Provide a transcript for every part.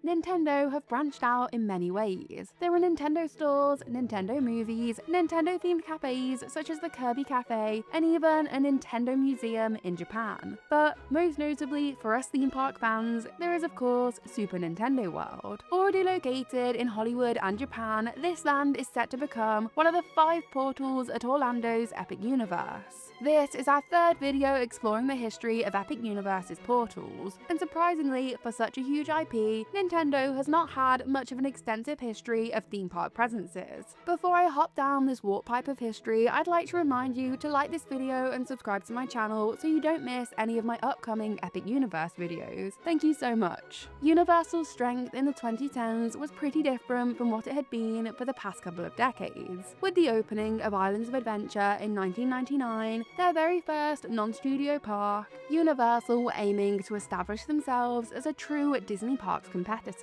Nintendo have branched out in many ways. There are Nintendo stores, Nintendo movies, Nintendo-themed cafes such as the Kirby Cafe, and even a Nintendo museum in Japan. But most notably for us theme park fans, there is of course Super Nintendo World. Already located in Hollywood and Japan, this land is set to become one of the 5 portals at Orlando's Epic Universe. This is our 3rd video exploring the history of Epic Universe's portals, and surprisingly, for such a huge IP, Nintendo has not had much of an extensive history of theme park presences. Before I hop down this warp pipe of history, I'd like to remind you to like this video and subscribe to my channel so you don't miss any of my upcoming Epic Universe videos. Thank you so much. Universal's strength in the 2010s was pretty different from what it had been for the past couple of decades. With the opening of Islands of Adventure in 1999, their very first non-studio park, Universal were aiming to establish themselves as a true Disney Parks competitor.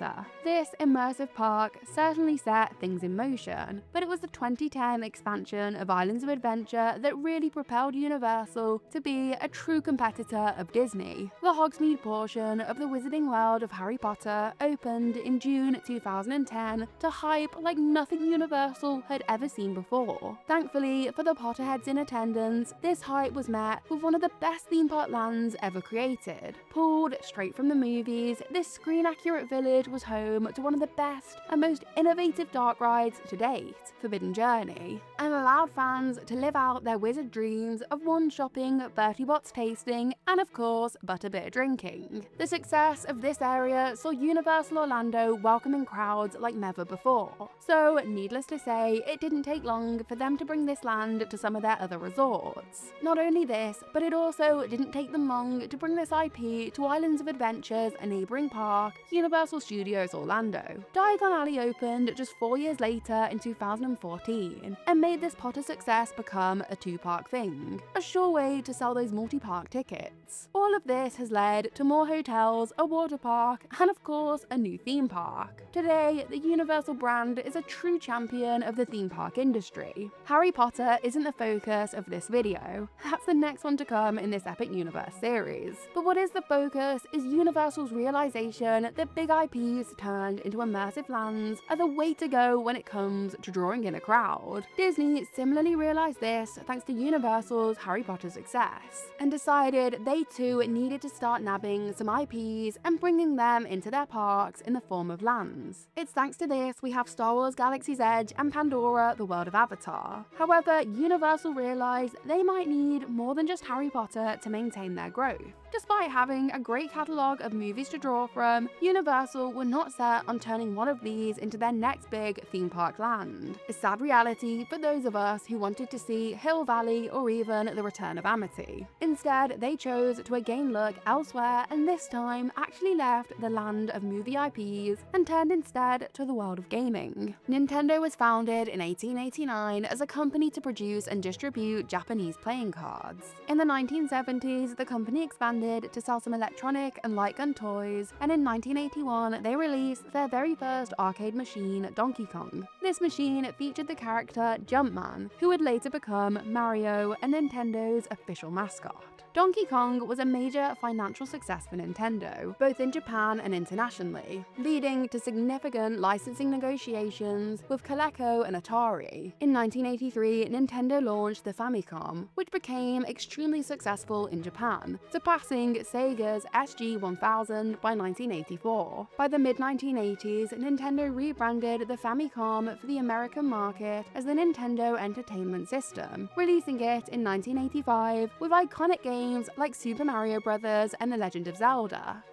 This immersive park certainly set things in motion, but it was the 2010 expansion of Islands of Adventure that really propelled Universal to be a true competitor of Disney. The Hogsmeade portion of the Wizarding World of Harry Potter opened in June 2010 to hype like nothing Universal had ever seen before. Thankfully for the Potterheads in attendance, this hype was met with one of the best theme park lands ever created. Pulled straight from the movies, this screen-accurate village was home to one of the best and most innovative dark rides to date, Forbidden Journey, and allowed fans to live out their wizard dreams of one-shopping, Bertie Bott's tasting, and of course, butterbeer drinking. The success of this area saw Universal Orlando welcoming crowds like never before, so needless to say, it didn't take long for them to bring this land to some of their other resorts. Not only this, but it also didn't take them long to bring this IP to Islands of Adventure's a neighbouring park, Universal Studios Orlando. Diagon Alley opened just 4 years later in 2014 and made this Potter success become a 2-park thing, a sure way to sell those multi-park tickets. All of this has led to more hotels, a water park, and of course a new theme park. Today, the Universal brand is a true champion of the theme park industry. Harry Potter isn't the focus of this video, that's the next one to come in this Epic Universe series. But what is the focus is Universal's realization that big IPs turned into immersive lands are the way to go when it comes to drawing in a crowd. Disney similarly realized this thanks to Universal's Harry Potter success, and decided they too needed to start nabbing some IPs and bringing them into their parks in the form of lands. It's thanks to this we have Star Wars Galaxy's Edge and Pandora, the world of Avatar. However, Universal realized they might need more than just Harry Potter to maintain their growth. Despite having a great catalogue of movies to draw from, Universal were not set on turning one of these into their next big theme park land. A sad reality for those of us who wanted to see Hill Valley or even The Return of Amity. Instead, they chose to again look elsewhere and this time actually left the land of movie IPs and turned instead to the world of gaming. Nintendo was founded in 1889 as a company to produce and distribute Japanese playing cards. In the 1970s, the company expanded to sell some electronic and light gun toys, and in 1981 they released their very first arcade machine, Donkey Kong. This machine featured the character Jumpman, who would later become Mario and Nintendo's official mascot. Donkey Kong was a major financial success for Nintendo, both in Japan and internationally, leading to significant licensing negotiations with Coleco and Atari. In 1983, Nintendo launched the Famicom, which became extremely successful in Japan, surpassing Sega's SG-1000 by 1984. By the mid-1980s, Nintendo rebranded the Famicom for the American market as the Nintendo Entertainment System, releasing it in 1985 with iconic games like Super Mario Bros. And The Legend of Zelda.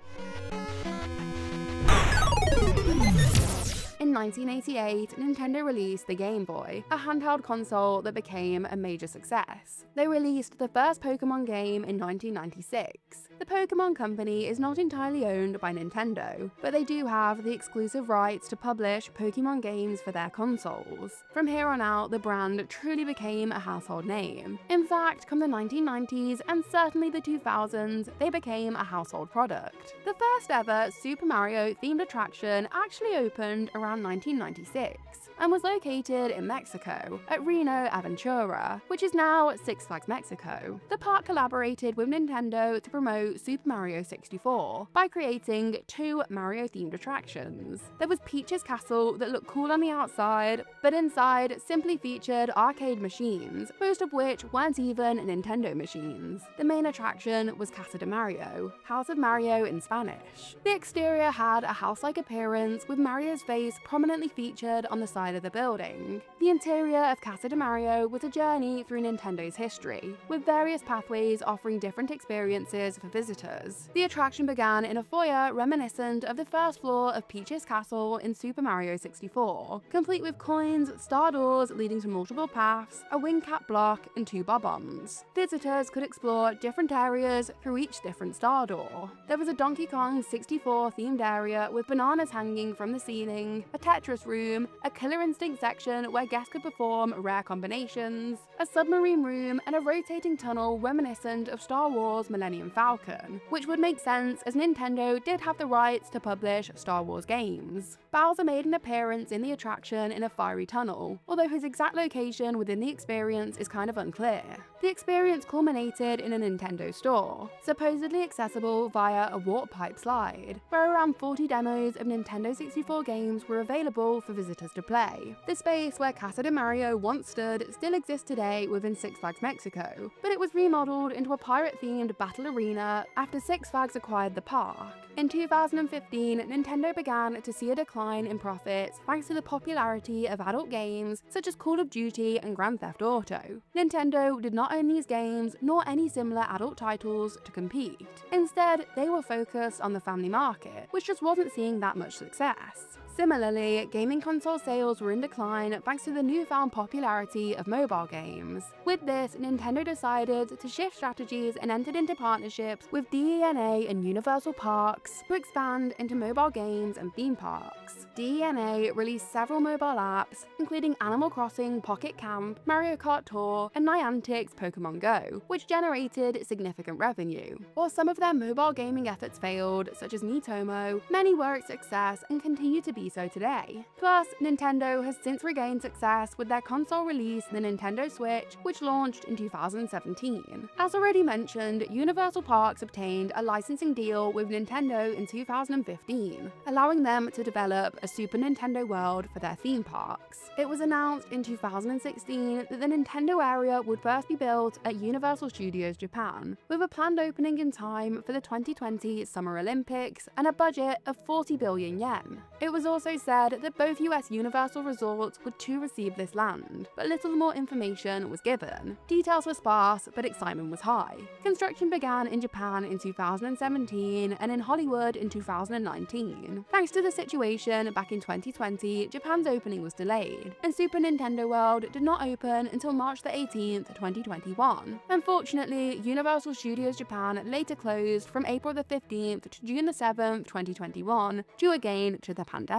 In 1988, Nintendo released the Game Boy, a handheld console that became a major success. They released the first Pokemon game in 1996, The Pokemon Company is not entirely owned by Nintendo, but they do have the exclusive rights to publish Pokemon games for their consoles. From here on out, the brand truly became a household name. In fact, come the 1990s and certainly the 2000s, they became a household product. The first ever Super Mario themed attraction actually opened around 1996 and was located in Mexico at Reno Aventura, which is now Six Flags Mexico. The park collaborated with Nintendo to promote Super Mario 64 by creating 2 Mario-themed attractions. There was Peach's Castle that looked cool on the outside, but inside simply featured arcade machines, most of which weren't even Nintendo machines. The main attraction was Casa de Mario, House of Mario in Spanish. The exterior had a house-like appearance with Mario's face prominently featured on the side of the building. The interior of Casa de Mario was a journey through Nintendo's history, with various pathways offering different experiences for visitors. The attraction began in a foyer reminiscent of the first floor of Peach's Castle in Super Mario 64, complete with coins, star doors leading to multiple paths, a wing cap block, and 2 bob-ombs. Visitors could explore different areas through each different star door. There was a Donkey Kong 64 themed area with bananas hanging from the ceiling, a Tetris room, a Killer Instinct section where guests could perform rare combinations, a submarine room, and a rotating tunnel reminiscent of Star Wars Millennium Falcon, which would make sense as Nintendo did have the rights to publish Star Wars games. Bowser made an appearance in the attraction in a fiery tunnel, although his exact location within the experience is kind of unclear. The experience culminated in a Nintendo store, supposedly accessible via a warp pipe slide, where around 40 demos of Nintendo 64 games were available for visitors to play. The space where Casa de Mario once stood still exists today within Six Flags Mexico, but it was remodeled into a pirate-themed battle arena after Six Flags acquired the park. In 2015, Nintendo began to see a decline in profits thanks to the popularity of adult games such as Call of Duty and Grand Theft Auto. Nintendo did not own these games nor any similar adult titles to compete. Instead, they were focused on the family market, which just wasn't seeing that much success. Similarly, gaming console sales were in decline thanks to the newfound popularity of mobile games. With this, Nintendo decided to shift strategies and entered into partnerships with DENA and Universal Parks to expand into mobile games and theme parks. DENA released several mobile apps, including Animal Crossing Pocket Camp, Mario Kart Tour, and Niantic's Pokemon Go, which generated significant revenue. While some of their mobile gaming efforts failed, such as Miitomo, many were a success and continue to be so today. Plus, Nintendo has since regained success with their console release, the Nintendo Switch, which launched in 2017. As already mentioned, Universal Parks obtained a licensing deal with Nintendo in 2015, allowing them to develop a Super Nintendo World for their theme parks. It was announced in 2016 that the Nintendo area would first be built at Universal Studios Japan, with a planned opening in time for the 2020 Summer Olympics and a budget of 40 billion yen. It was also said that both US Universal resorts would too receive this land, but little more information was given. Details were sparse, but excitement was high. Construction began in Japan in 2017 and in Hollywood in 2019. Thanks to the situation back in 2020, Japan's opening was delayed, and Super Nintendo World did not open until March the 18th, 2021. Unfortunately, Universal Studios Japan later closed from April the 15th to June the 7th, 2021, due again to the pandemic.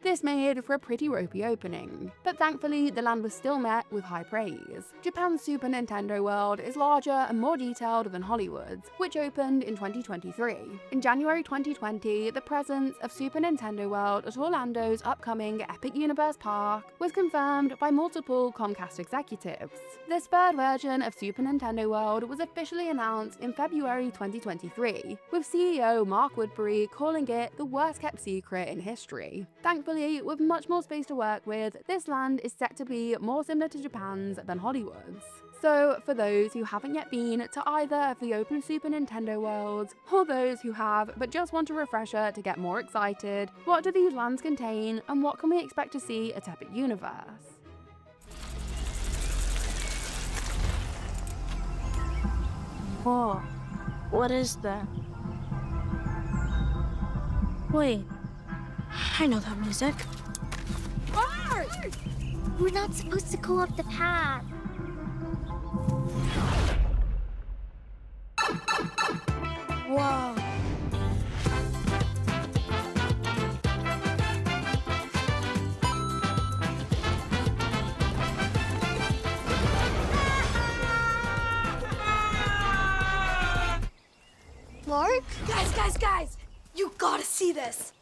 This made for a pretty ropey opening, but thankfully the land was still met with high praise. Japan's Super Nintendo World is larger and more detailed than Hollywood's, which opened in 2023. In January 2020, the presence of Super Nintendo World at Orlando's upcoming Epic Universe Park was confirmed by multiple Comcast executives. This third version of Super Nintendo World was officially announced in February 2023, with CEO Mark Woodbury calling it the worst kept secret in history. Thankfully, with much more space to work with, this land is set to be more similar to Japan's than Hollywood's. So, for those who haven't yet been to either of the open Super Nintendo Worlds, or those who have but just want a refresher to get more excited, what do these lands contain and what can we expect to see at Epic Universe? Whoa, what is that? Wait, I know that music. Bart! We're not supposed to go up the path. Whoa. Mark? Guys! You gotta see this!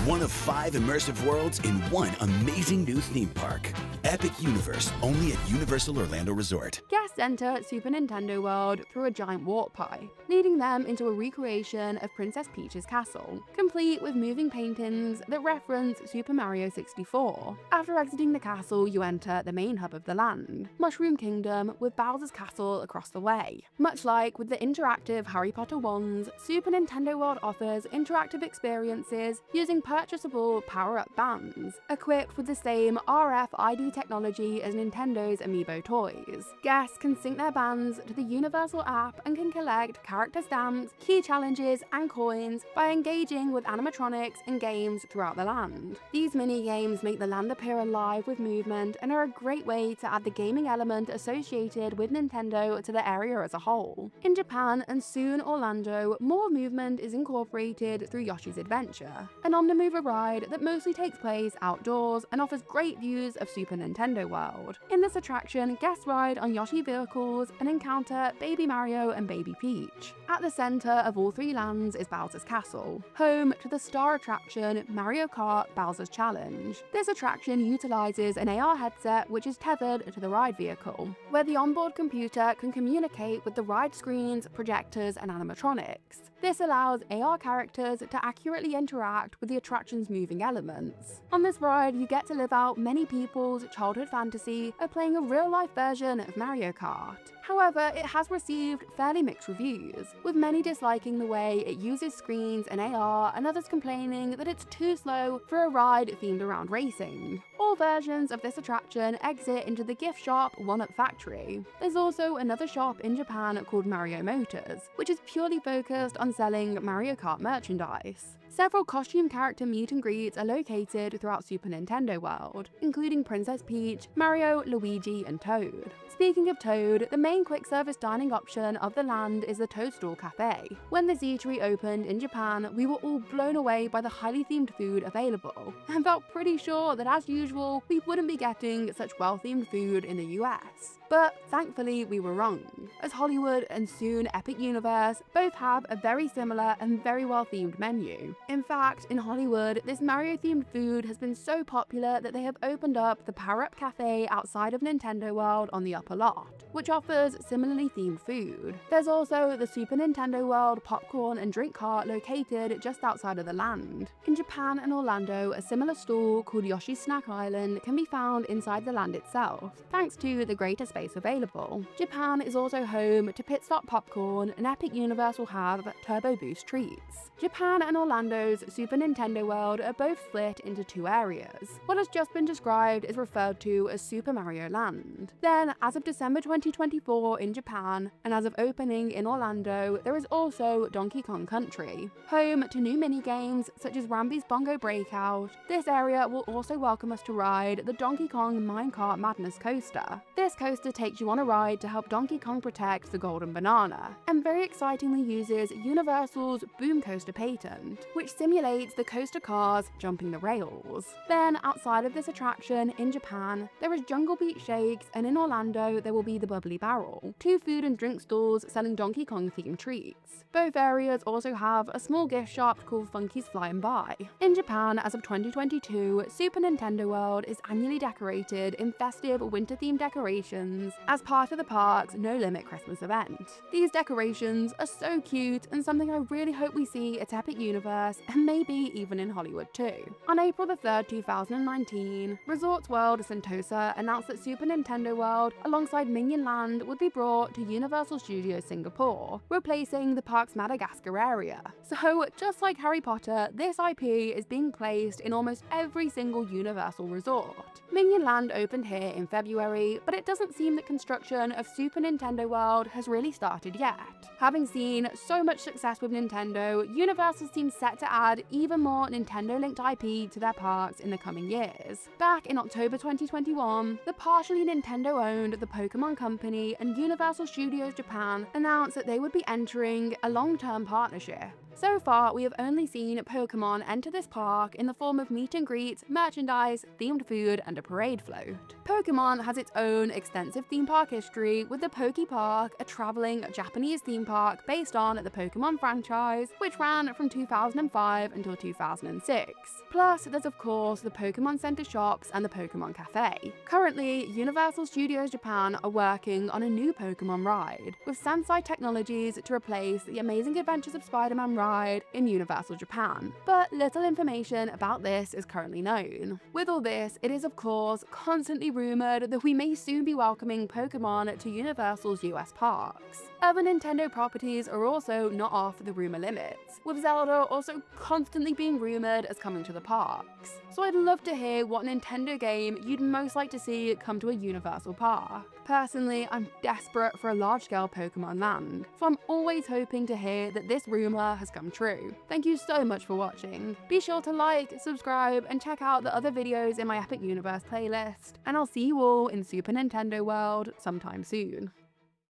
One of 5 immersive worlds in one amazing new theme park. Epic Universe, only at Universal Orlando Resort. Guests enter Super Nintendo World through a giant warp pipe, leading them into a recreation of Princess Peach's castle, complete with moving paintings that reference Super Mario 64. After exiting the castle, you enter the main hub of the land, Mushroom Kingdom, with Bowser's castle across the way. Much like with the interactive Harry Potter wands, Super Nintendo World offers interactive experiences using purchasable power-up bands, equipped with the same RFID technology as Nintendo's Amiibo toys. Guests can sync their bands to the Universal app and can collect character stamps, key challenges, and coins by engaging with animatronics and games throughout the land. These mini-games make the land appear alive with movement and are a great way to add the gaming element associated with Nintendo to the area as a whole. In Japan and soon Orlando, more movement is incorporated through Yoshi's Adventure, an on-the-move ride that mostly takes place outdoors and offers great views of Super Nintendo World. In this attraction, guests ride on Yoshi vehicles and encounter Baby Mario and Baby Peach. At the center of all 3 lands is Bowser's Castle, home to the star attraction Mario Kart Bowser's Challenge. This attraction utilizes an AR headset which is tethered to the ride vehicle, where the onboard computer can communicate with the ride screens, projectors, and animatronics. This allows AR characters to accurately interact with the attraction's moving elements. On this ride, you get to live out many people's childhood fantasy of playing a real-life version of Mario Kart. However, it has received fairly mixed reviews, with many disliking the way it uses screens and AR, and others complaining that it's too slow for a ride themed around racing. All versions of this attraction exit into the gift shop 1UP Factory. There's also another shop in Japan called Mario Motors, which is purely focused on selling Mario Kart merchandise. Several costume character meet and greets are located throughout Super Nintendo World, including Princess Peach, Mario, Luigi, and Toad. Speaking of Toad, the main quick service dining option of the land is the Toadstool Cafe. When this eatery opened in Japan, we were all blown away by the highly themed food available, and felt pretty sure that as usual, we wouldn't be getting such well-themed food in the US. But thankfully we were wrong, as Hollywood and soon Epic Universe both have a very similar and very well-themed menu. In fact, in Hollywood, this Mario-themed food has been so popular that they have opened up the Power-Up Cafe outside of Nintendo World on the upper loft, which offers similarly themed food. There's also the Super Nintendo World popcorn and drink cart located just outside of the land. In Japan and Orlando, a similar stall called Yoshi's Snack Island can be found inside the land itself, thanks to the greater space available. Japan is also home to Pit Stop Popcorn, and Epic Universe will have Turbo Boost treats. Japan and Orlando's Super Nintendo World are both split into 2 areas. What has just been described is referred to as Super Mario Land. Then, as of December 2024 in Japan, and as of opening in Orlando, there is also Donkey Kong Country, home to new mini-games such as Rambi's Bongo Breakout. This area will also welcome us to ride the Donkey Kong Minecart Madness Coaster. This coaster takes you on a ride to help Donkey Kong protect the Golden Banana, and very excitingly uses Universal's Boom Coaster patent, which simulates the coaster cars jumping the rails. Then, outside of this attraction, in Japan, there is Jungle Beat Shakes, and in Orlando, there will be the Bubbly Barrel, 2 food and drink stalls selling Donkey Kong themed treats. Both areas also have a small gift shop called Funky's Flying By. In Japan, as of 2022, Super Nintendo World is annually decorated in festive winter-themed decorations as part of the park's No Limit Christmas event. These decorations are so cute and something I really hope we see at Epic Universe and maybe even in Hollywood too. On April the 3rd, 2019, Resorts World Sentosa announced that Super Nintendo World alongside Minion Land would be brought to Universal Studios Singapore, replacing the park's Madagascar area. So just like Harry Potter, this IP is being placed in almost every single Universal resort. Minion Land opened here in February, but it doesn't seem that construction of Super Nintendo World has really started yet. Having seen so much success with Nintendo, Universal seems set set to add even more Nintendo-linked IP to their parks in the coming years. Back in October 2021, the partially Nintendo-owned The Pokemon Company and Universal Studios Japan announced that they would be entering a long-term partnership. So far, we have only seen Pokemon enter this park in the form of meet and greets, merchandise, themed food, and a parade float. Pokemon has its own extensive theme park history, with the Poke Park, a traveling Japanese theme park based on the Pokemon franchise, which ran from 2005 until 2006. Plus, there's of course the Pokemon Center shops and the Pokemon Cafe. Currently, Universal Studios Japan are working on a new Pokemon ride, with Sansei Technologies to replace the Amazing Adventures of Spider-Man ride in Universal Japan, but little information about this is currently known. With all this, it is of course constantly rumoured that we may soon be welcoming Pokemon to Universal's US parks. Other Nintendo properties are also not off the rumour limits, with Zelda also constantly being rumoured as coming to the parks. So I'd love to hear what Nintendo game you'd most like to see come to a Universal park. Personally, I'm desperate for a large-scale Pokemon land, so I'm always hoping to hear that this rumour has come true. Thank you so much for watching. Be sure to like, subscribe, and check out the other videos in my Epic Universe playlist, and I'll see you all in Super Nintendo World sometime soon.